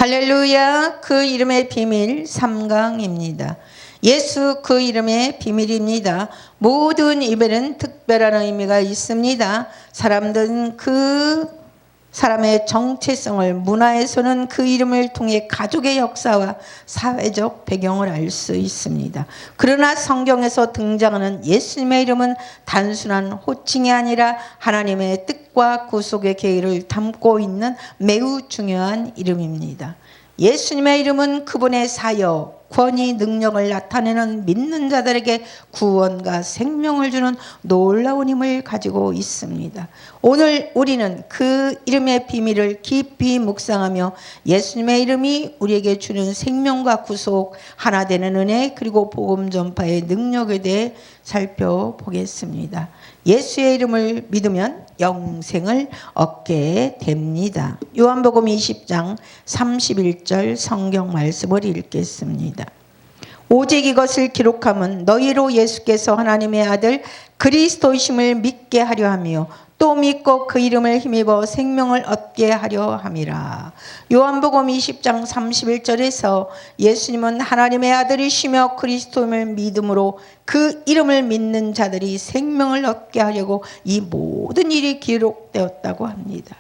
할렐루야. 그 이름의 비밀 3강입니다. 예수 그 이름의 비밀입니다. 모든 이별은 특별한 의미가 있습니다. 사람들은 그 사람의 정체성을, 문화에서는 그 이름을 통해 가족의 역사와 사회적 배경을 알 수 있습니다. 그러나 성경에서 등장하는 예수님의 이름은 단순한 호칭이 아니라 하나님의 뜻과 구속의 계획을 담고 있는 매우 중요한 이름입니다. 예수님의 이름은 그분의 사역, 권위, 능력을 나타내는 믿는 자들에게 구원과 생명을 주는 놀라운 힘을 가지고 있습니다. 오늘 우리는 그 이름의 비밀을 깊이 묵상하며 예수님의 이름이 우리에게 주는 생명과 구속, 하나 되는 은혜, 그리고 복음 전파의 능력에 대해 살펴보겠습니다. 예수의 이름을 믿으면 영생을 얻게 됩니다. 요한복음 20장 31절 성경 말씀을 읽겠습니다. 오직 이것을 기록함은 너희로 예수께서 하나님의 아들 그리스도이심을 믿게 하려 하며 또 믿고 그 이름을 힘입어 생명을 얻게 하려 함이라. 요한복음 20장 31절에서 예수님은 하나님의 아들이시며 그리스도임을 믿음으로 그 이름을 믿는 자들이 생명을 얻게 하려고 이 모든 일이 기록되었다고 합니다.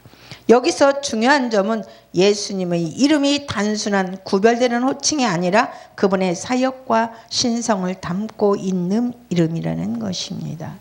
여기서 중요한 점은 예수님의 이름이 단순한 구별되는 호칭이 아니라 그분의 사역과 신성을 담고 있는 이름이라는 것입니다.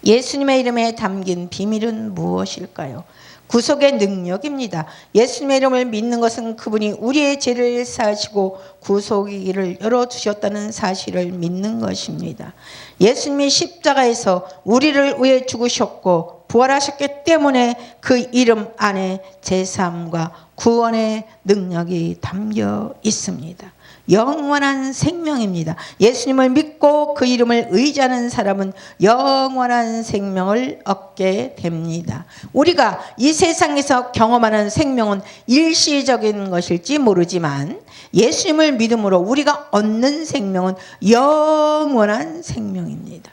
예수님의 이름에 담긴 비밀은 무엇일까요? 구속의 능력입니다. 예수님의 이름을 믿는 것은 그분이 우리의 죄를 사하시고 구속의 길을 열어주셨다는 사실을 믿는 것입니다. 예수님이 십자가에서 우리를 위해 죽으셨고 부활하셨기 때문에 그 이름 안에 제사함과 구원의 능력이 담겨 있습니다. 영원한 생명입니다. 예수님을 믿고 그 이름을 의지하는 사람은 영원한 생명을 얻게 됩니다. 우리가 이 세상에서 경험하는 생명은 일시적인 것일지 모르지만 예수님을 믿음으로 우리가 얻는 생명은 영원한 생명입니다.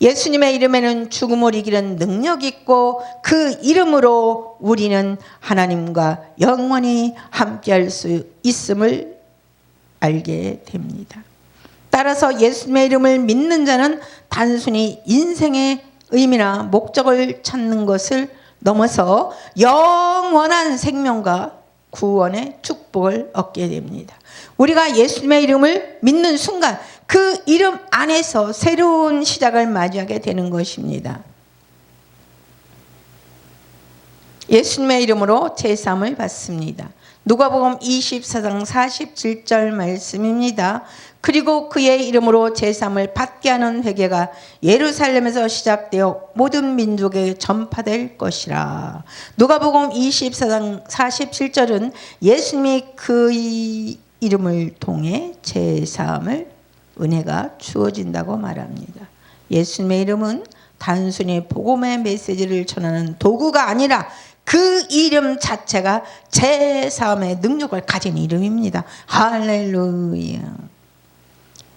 예수님의 이름에는 죽음을 이기는 능력이 있고 그 이름으로 우리는 하나님과 영원히 함께할 수 있음을 알게 됩니다. 따라서 예수님의 이름을 믿는 자는 단순히 인생의 의미나 목적을 찾는 것을 넘어서 영원한 생명과 구원의 축복을 얻게 됩니다. 우리가 예수님의 이름을 믿는 순간 그 이름 안에서 새로운 시작을 맞이하게 되는 것입니다. 예수님의 이름으로 제사함을 받습니다. 누가복음 24장 47절 말씀입니다. 그리고 그의 이름으로 제사함을 받게 하는 회개가 예루살렘에서 시작되어 모든 민족에 전파될 것이라. 누가복음 24장 47절은 예수님이 그의 이름을 통해 제사함을 은혜가 주어진다고 말합니다. 예수님의 이름은 단순히 복음의 메시지를 전하는 도구가 아니라 그 이름 자체가 제사함의 능력을 가진 이름입니다. 할렐루야.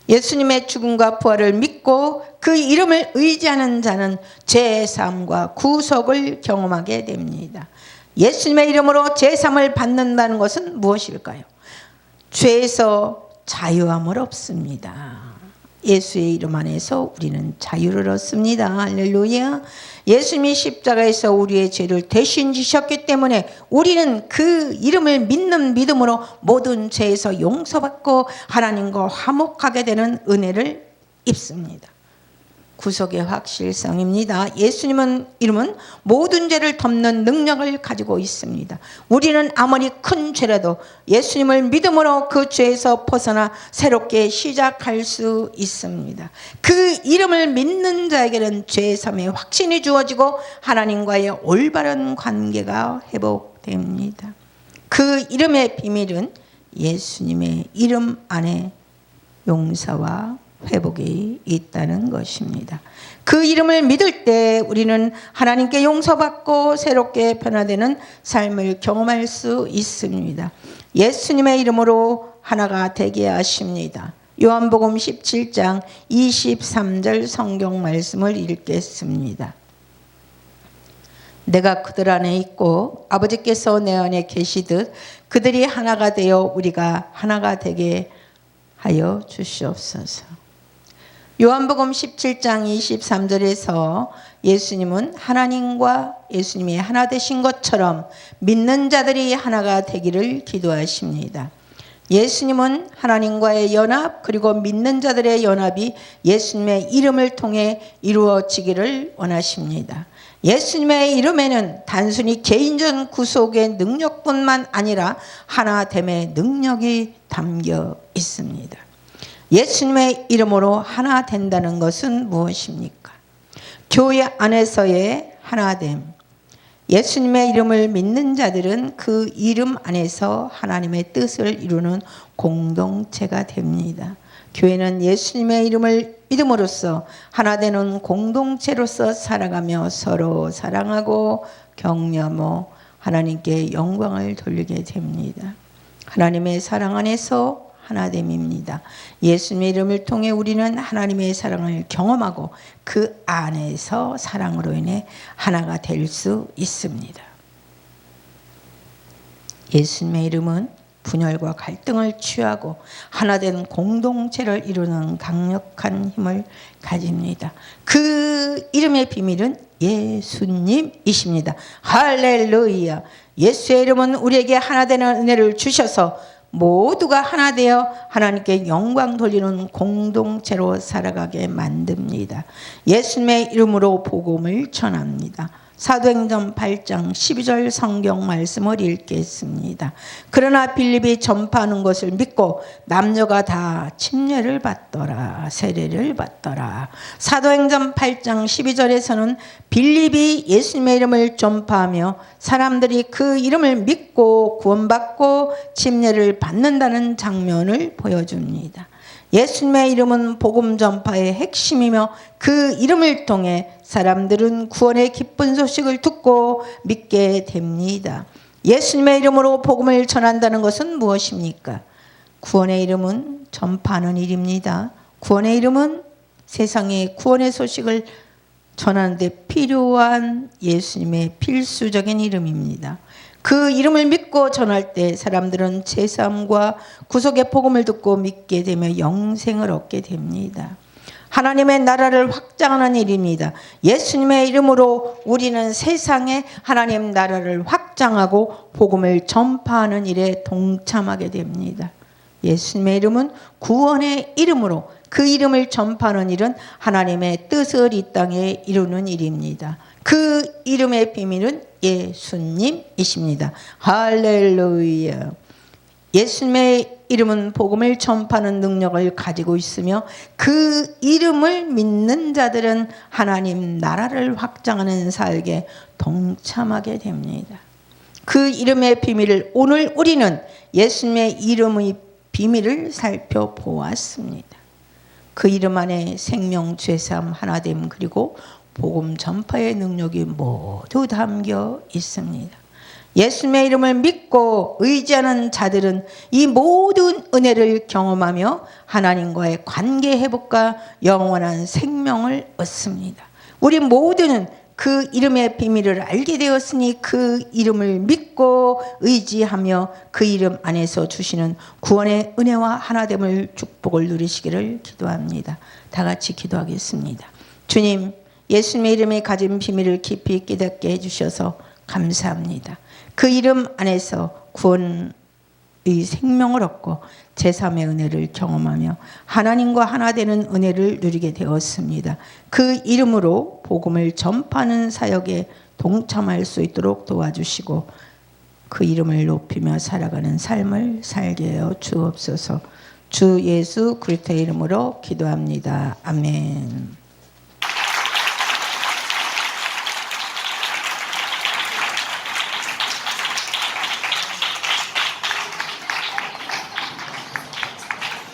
예수님의 죽음과 부활을 믿고 그 이름을 의지하는 자는 제사함과 구속을 경험하게 됩니다. 예수님의 이름으로 제사함을 받는다는 것은 무엇일까요? 죄에서 자유함을 얻습니다. 예수의 이름 안에서 우리는 자유를 얻습니다. 할렐루야. 예수님이 십자가에서 우리의 죄를 대신 지셨기 때문에 우리는 그 이름을 믿는 믿음으로 모든 죄에서 용서받고 하나님과 화목하게 되는 은혜를 입습니다. 구속의 확실성입니다. 예수님은 이름은 모든 죄를 덮는 능력을 가지고 있습니다. 우리는 아무리 큰 죄라도 예수님을 믿음으로 그 죄에서 벗어나 새롭게 시작할 수 있습니다. 그 이름을 믿는 자에게는 죄 사함의 확신이 주어지고 하나님과의 올바른 관계가 회복됩니다. 그 이름의 비밀은 예수님의 이름 안에 용서와 회복이 있다는 것입니다. 그 이름을 믿을 때 우리는 하나님께 용서받고 새롭게 변화되는 삶을 경험할 수 있습니다. 예수님의 이름으로 하나가 되게 하십니다. 요한복음 17장 23절 성경 말씀을 읽겠습니다. 내가 그들 안에 있고 아버지께서 내 안에 계시듯 그들이 하나가 되어 우리가 하나가 되게 하여 주시옵소서. 요한복음 17장 23절에서 예수님은 하나님과 예수님이 하나 되신 것처럼 믿는 자들이 하나가 되기를 기도하십니다. 예수님은 하나님과의 연합 그리고 믿는 자들의 연합이 예수님의 이름을 통해 이루어지기를 원하십니다. 예수님의 이름에는 단순히 개인적 구속의 능력뿐만 아니라 하나됨의 능력이 담겨 있습니다. 예수님의 이름으로 하나 된다는 것은 무엇입니까? 교회 안에서의 하나됨. 예수님의 이름을 믿는 자들은 그 이름 안에서 하나님의 뜻을 이루는 공동체가 됩니다. 교회는 예수님의 이름을 믿음으로써 하나 되는 공동체로서 살아가며 서로 사랑하고 격려하며 하나님께 영광을 돌리게 됩니다. 하나님의 사랑 안에서 하나됨입니다. 예수님의 이름을 통해 우리는 하나님의 사랑을 경험하고 그 안에서 사랑으로 인해 하나가 될 수 있습니다. 예수님의 이름은 분열과 갈등을 취하고 하나된 공동체를 이루는 강력한 힘을 가집니다. 그 이름의 비밀은 예수님이십니다. 할렐루야. 예수의 이름은 우리에게 하나 되는 은혜를 주셔서 모두가 하나 되어 하나님께 영광 돌리는 공동체로 살아가게 만듭니다. 예수님의 이름으로 복음을 전합니다. 사도행전 8장 12절 성경 말씀을 읽겠습니다. 그러나 빌립이 전파하는 것을 믿고 남녀가 다 침례를 받더라. 세례를 받더라. 사도행전 8장 12절에서는 빌립이 예수님의 이름을 전파하며 사람들이 그 이름을 믿고 구원받고 침례를 받는다는 장면을 보여줍니다. 예수님의 이름은 복음 전파의 핵심이며 그 이름을 통해 사람들은 구원의 기쁜 소식을 듣고 믿게 됩니다. 예수님의 이름으로 복음을 전한다는 것은 무엇입니까? 구원의 이름은 전파하는 일입니다. 구원의 이름은 세상에 구원의 소식을 전하는 데 필요한 예수님의 필수적인 이름입니다. 그 이름을 믿고 전할 때 사람들은 제사함과 구속의 복음을 듣고 믿게 되며 영생을 얻게 됩니다. 하나님의 나라를 확장하는 일입니다. 예수님의 이름으로 우리는 세상에 하나님 나라를 확장하고 복음을 전파하는 일에 동참하게 됩니다. 예수님의 이름은 구원의 이름으로 그 이름을 전파하는 일은 하나님의 뜻을 이 땅에 이루는 일입니다. 그 이름의 비밀은 예수님이십니다. 할렐루야. 예수님의 이름은 복음을 전파하는 능력을 가지고 있으며 그 이름을 믿는 자들은 하나님 나라를 확장하는 사역에 동참하게 됩니다. 그 이름의 비밀을 오늘 우리는 예수님의 이름의 비밀을 살펴보았습니다. 그 이름 안에 생명, 죄사함, 하나됨 그리고 복음 전파의 능력이 모두 담겨 있습니다. 예수님의 이름을 믿고 의지하는 자들은 이 모든 은혜를 경험하며 하나님과의 관계 회복과 영원한 생명을 얻습니다. 우리 모두는 그 이름의 비밀을 알게 되었으니 그 이름을 믿고 의지하며 그 이름 안에서 주시는 구원의 은혜와 하나됨을 축복을 누리시기를 기도합니다. 다 같이 기도하겠습니다. 주님, 예수님의 이름에 가진 비밀을 깊이 깨닫게 해주셔서 감사합니다. 그 이름 안에서 구원의 생명을 얻고 제3의 은혜를 경험하며 하나님과 하나 되는 은혜를 누리게 되었습니다. 그 이름으로 복음을 전파하는 사역에 동참할 수 있도록 도와주시고 그 이름을 높이며 살아가는 삶을 살게 하여 주옵소서. 주 예수 그리스도의 이름으로 기도합니다. 아멘.